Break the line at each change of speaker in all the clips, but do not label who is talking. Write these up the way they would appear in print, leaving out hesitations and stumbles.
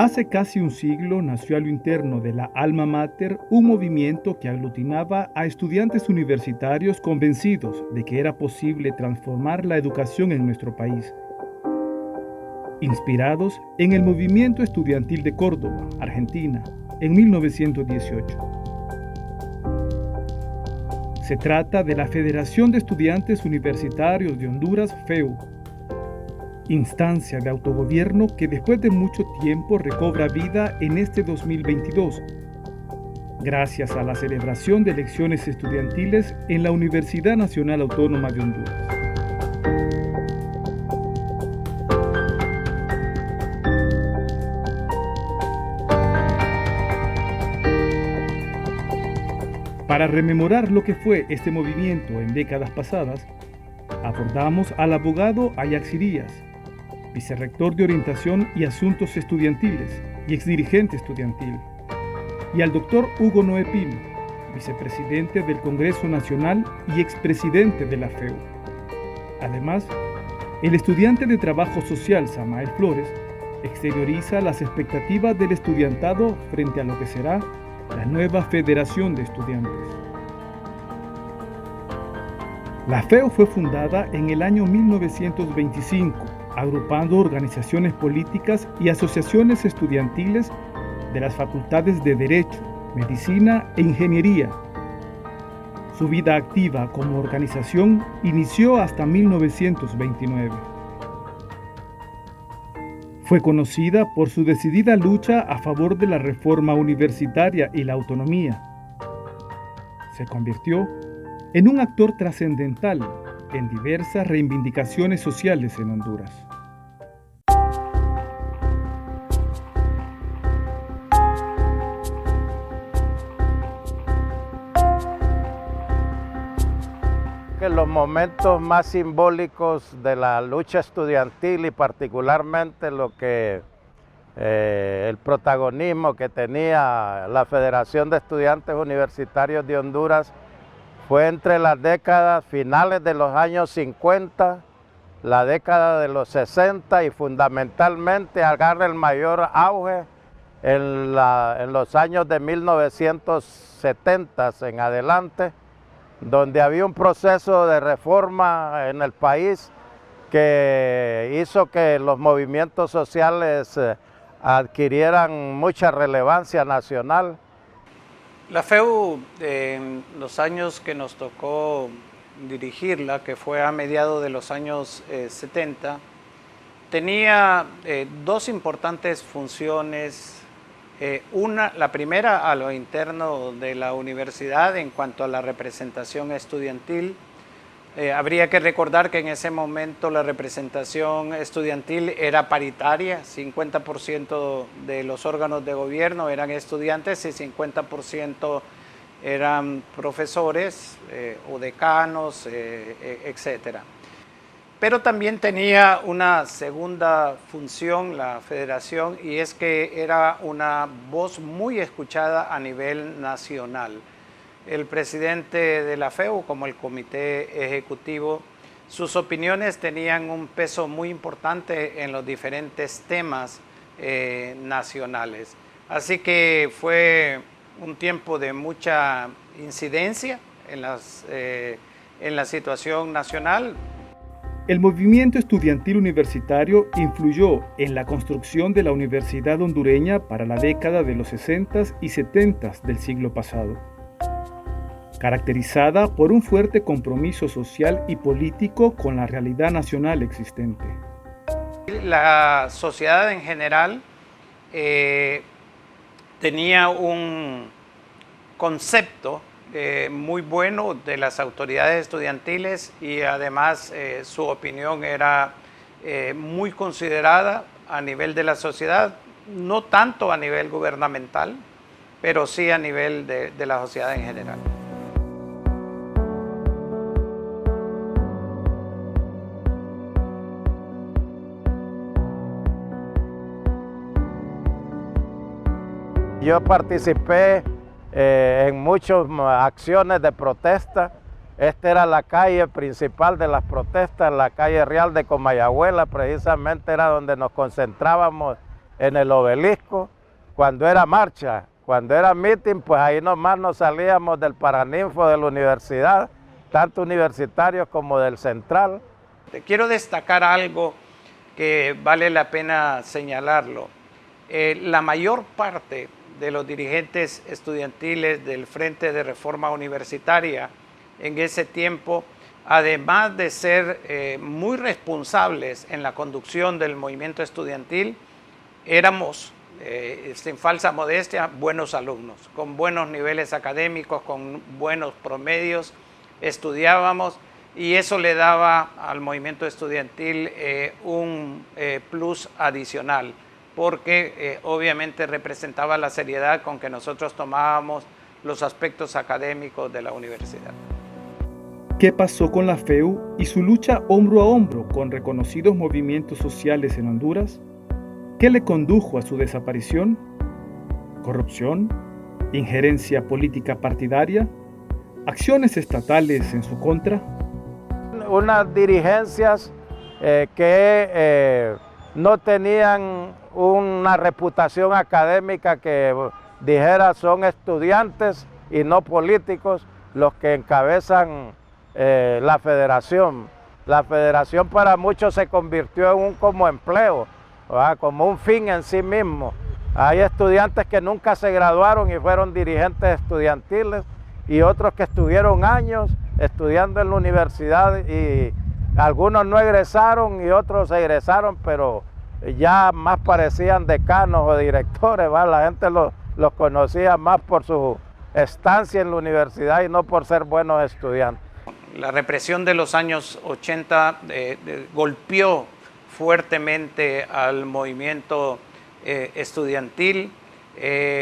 Hace casi un siglo nació a lo interno de la Alma Mater un movimiento que aglutinaba a estudiantes universitarios convencidos de que era posible transformar la educación en nuestro país. Inspirados en el movimiento estudiantil de Córdoba, Argentina, en 1918. Se trata de la Federación de Estudiantes Universitarios de Honduras, FEU, instancia de autogobierno que después de mucho tiempo recobra vida en este 2022, gracias a la celebración de elecciones estudiantiles en la Universidad Nacional Autónoma de Honduras. Para rememorar lo que fue este movimiento en décadas pasadas, abordamos al abogado Ajax Irías, vicerrector de Orientación y Asuntos Estudiantiles y exdirigente estudiantil, y al doctor Hugo Noé Pino, vicepresidente del Congreso Nacional y expresidente de la FEU. Además, el estudiante de Trabajo Social Samael Flores exterioriza las expectativas del estudiantado frente a lo que será la nueva Federación de Estudiantes. La FEU fue fundada en el año 1925, agrupando organizaciones políticas y asociaciones estudiantiles de las facultades de Derecho, Medicina e Ingeniería. Su vida activa como organización inició hasta 1929. Fue conocida por su decidida lucha a favor de la reforma universitaria y la autonomía. Se convirtió en un actor trascendental en diversas reivindicaciones sociales en Honduras.
Que los momentos más simbólicos de la lucha estudiantil y particularmente el protagonismo que tenía la Federación de Estudiantes Universitarios de Honduras fue entre las décadas finales de los años 50, la década de los 60 y fundamentalmente agarra el mayor auge en los años de 1970 en adelante, donde había un proceso de reforma en el país que hizo que los movimientos sociales adquirieran mucha relevancia nacional.
La FEU, en los años que nos tocó dirigirla, que fue a mediados de los años 70, tenía dos importantes funciones. La primera a lo interno de la universidad en cuanto a la representación estudiantil. Habría que recordar que en ese momento la representación estudiantil era paritaria, 50% de los órganos de gobierno eran estudiantes y 50% eran profesores o decanos, etcétera. Pero también tenía una segunda función la federación, y es que era una voz muy escuchada a nivel nacional. El presidente de la FEU, como el comité ejecutivo, sus opiniones tenían un peso muy importante en los diferentes temas nacionales. Así que fue un tiempo de mucha incidencia en la situación nacional.
El movimiento estudiantil universitario influyó en la construcción de la universidad hondureña para la década de los 60s y 70s del siglo pasado, caracterizada por un fuerte compromiso social y político con la realidad nacional existente.
La sociedad en general tenía un concepto muy bueno de las autoridades estudiantiles, y además su opinión era muy considerada a nivel de la sociedad, no tanto a nivel gubernamental, pero sí a nivel de la sociedad en general.
Yo participé en muchas acciones de protesta. Esta era la calle principal de las protestas, la calle Real de Comayagüela, precisamente era donde nos concentrábamos en el Obelisco, cuando era marcha, cuando era meeting, pues ahí nomás nos salíamos del Paraninfo de la universidad, tanto universitarios como del Central.
Quiero destacar algo que vale la pena señalarlo. La mayor parte de los dirigentes estudiantiles del Frente de Reforma Universitaria en ese tiempo, además de ser muy responsables en la conducción del movimiento estudiantil, éramos, sin falsa modestia, buenos alumnos, con buenos niveles académicos, con buenos promedios, estudiábamos y eso le daba al movimiento estudiantil un plus adicional, porque obviamente representaba la seriedad con que nosotros tomábamos los aspectos académicos de la universidad.
¿Qué pasó con la FEU y su lucha hombro a hombro con reconocidos movimientos sociales en Honduras? ¿Qué le condujo a su desaparición? ¿Corrupción? ¿Injerencia política partidaria? ¿Acciones estatales en su contra?
Unas dirigencias que no tenían una reputación académica que dijera son estudiantes y no políticos los que encabezan la federación. La federación para muchos se convirtió en un como empleo, ¿verdad? Como un fin en sí mismo. Hay estudiantes que nunca se graduaron y fueron dirigentes estudiantiles y otros que estuvieron años estudiando en la universidad y algunos no egresaron y otros egresaron, pero ya más parecían decanos o directores, ¿verdad? La gente los conocía más por su estancia en la universidad y no por ser buenos estudiantes.
La represión de los años 80 golpeó fuertemente al movimiento estudiantil.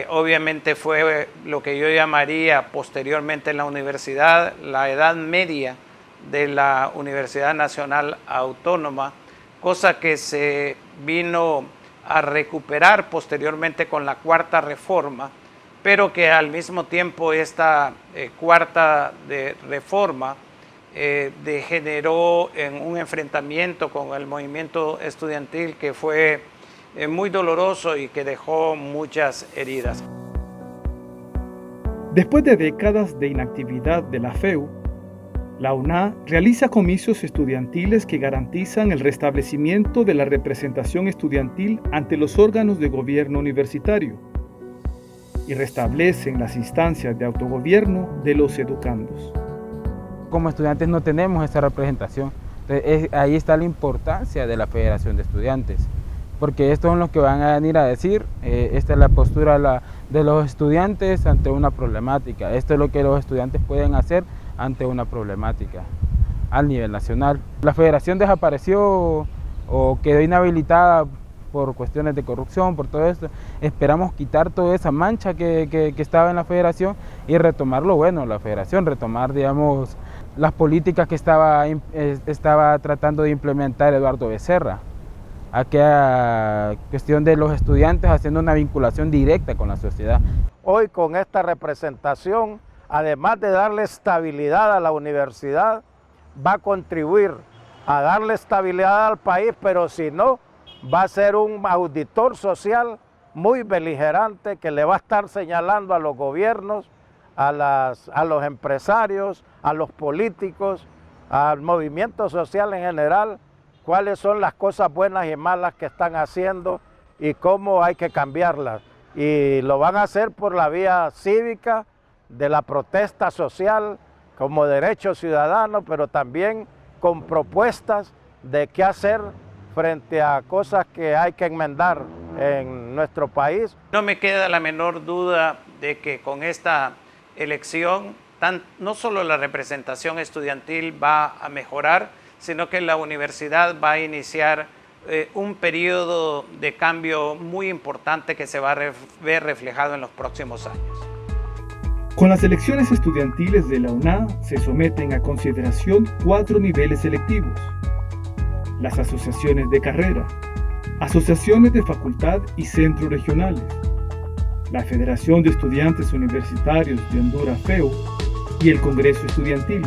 Obviamente fue lo que yo llamaría posteriormente en la universidad la edad media de la Universidad Nacional Autónoma, cosa que se vino a recuperar posteriormente con la Cuarta Reforma, pero que al mismo tiempo esta Cuarta Reforma degeneró en un enfrentamiento con el movimiento estudiantil que fue muy doloroso y que dejó muchas heridas.
Después de décadas de inactividad de la FEU, la UNA realiza comicios estudiantiles que garantizan el restablecimiento de la representación estudiantil ante los órganos de gobierno universitario y restablecen las instancias de autogobierno de los educandos.
Como estudiantes no tenemos esa representación. Entonces, ahí está la importancia de la Federación de Estudiantes, porque estos son los que van a venir a decir, esta es la postura de los estudiantes ante una problemática, esto es lo que los estudiantes pueden hacer ante una problemática al nivel nacional. La Federación desapareció o quedó inhabilitada por cuestiones de corrupción, por todo esto. Esperamos quitar toda esa mancha que estaba en la Federación y retomar lo bueno de la Federación, retomar, digamos, las políticas que estaba tratando de implementar Eduardo Becerra. Aquella cuestión de los estudiantes haciendo una vinculación directa con la sociedad.
Hoy con esta representación, además de darle estabilidad a la universidad, va a contribuir a darle estabilidad al país, pero si no, va a ser un auditor social muy beligerante que le va a estar señalando a los gobiernos, a los empresarios, a los políticos, al movimiento social en general, cuáles son las cosas buenas y malas que están haciendo y cómo hay que cambiarlas. Y lo van a hacer por la vía cívica, de la protesta social, como derecho ciudadano, pero también con propuestas de qué hacer frente a cosas que hay que enmendar en nuestro país.
No me queda la menor duda de que con esta elección, no solo la representación estudiantil va a mejorar, sino que la universidad va a iniciar un periodo de cambio muy importante que se va a ver reflejado en los próximos años.
Con las elecciones estudiantiles de la UNA se someten a consideración 4 niveles selectivos: las asociaciones de carrera, asociaciones de facultad y centros regionales, la Federación de Estudiantes Universitarios de Honduras FEU y el Congreso Estudiantil,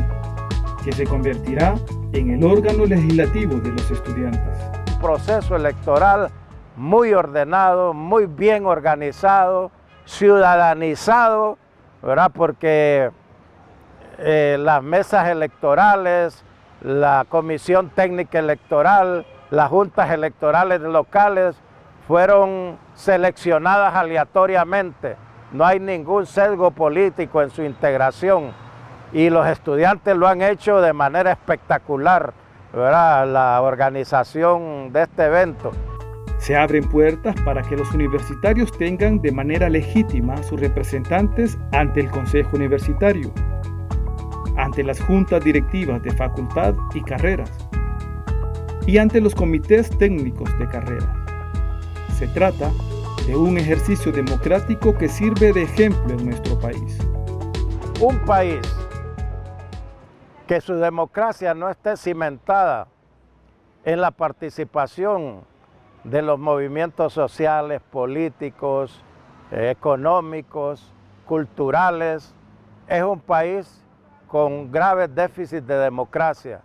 que se convertirá en el órgano legislativo de los estudiantes.
Un proceso electoral muy ordenado, muy bien organizado, ciudadanizado, ¿verdad? Porque las mesas electorales, la Comisión Técnica Electoral, las juntas electorales locales fueron seleccionadas aleatoriamente. No hay ningún sesgo político en su integración y los estudiantes lo han hecho de manera espectacular, ¿verdad? La organización de este evento.
Se abren puertas para que los universitarios tengan de manera legítima sus representantes ante el Consejo Universitario, ante las juntas directivas de facultad y carreras y ante los comités técnicos de carrera. Se trata de un ejercicio democrático que sirve de ejemplo en nuestro país.
Un país que su democracia no esté cimentada en la participación de los movimientos sociales, políticos, económicos, culturales, es un país con graves déficits de democracia.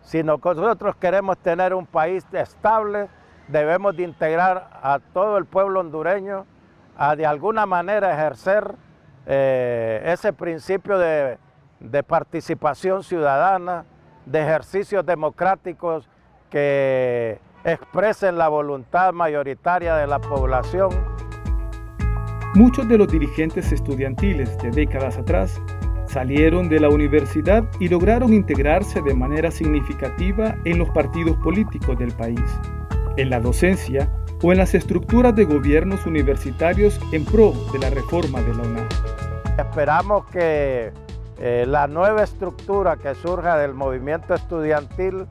Si nosotros queremos tener un país estable, debemos de integrar a todo el pueblo hondureño a de alguna manera ejercer ese principio de participación ciudadana, de ejercicios democráticos que expresen la voluntad mayoritaria de la población.
Muchos de los dirigentes estudiantiles de décadas atrás salieron de la universidad y lograron integrarse de manera significativa en los partidos políticos del país, en la docencia o en las estructuras de gobiernos universitarios en pro de la reforma de la UNAM.
Esperamos que la nueva estructura que surja del movimiento estudiantil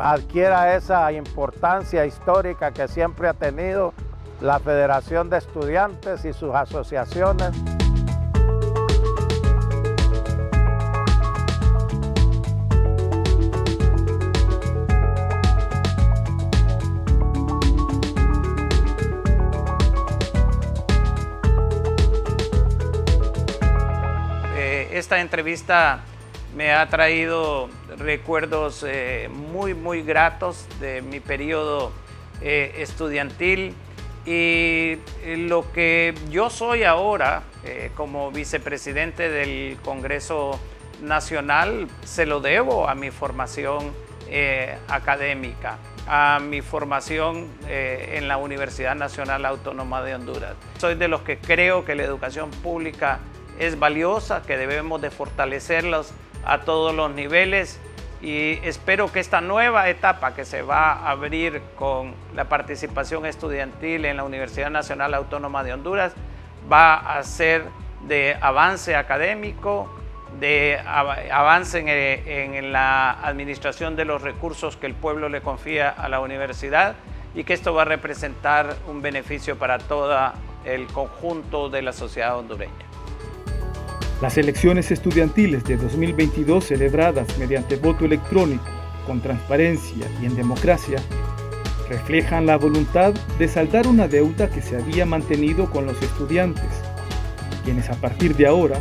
adquiera esa importancia histórica que siempre ha tenido la Federación de Estudiantes y sus asociaciones.
Esta entrevista me ha traído recuerdos muy gratos de mi periodo estudiantil y lo que yo soy ahora como vicepresidente del Congreso Nacional se lo debo a mi formación académica, a mi formación en la Universidad Nacional Autónoma de Honduras. Soy de los que creo que la educación pública es valiosa, que debemos de fortalecerlos a todos los niveles y espero que esta nueva etapa que se va a abrir con la participación estudiantil en la Universidad Nacional Autónoma de Honduras va a ser de avance académico, de avance en la administración de los recursos que el pueblo le confía a la universidad y que esto va a representar un beneficio para todo el conjunto de la sociedad hondureña.
Las elecciones estudiantiles de 2022 celebradas mediante voto electrónico, con transparencia y en democracia, reflejan la voluntad de saldar una deuda que se había mantenido con los estudiantes, quienes a partir de ahora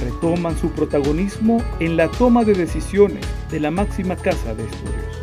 retoman su protagonismo en la toma de decisiones de la máxima casa de estudios.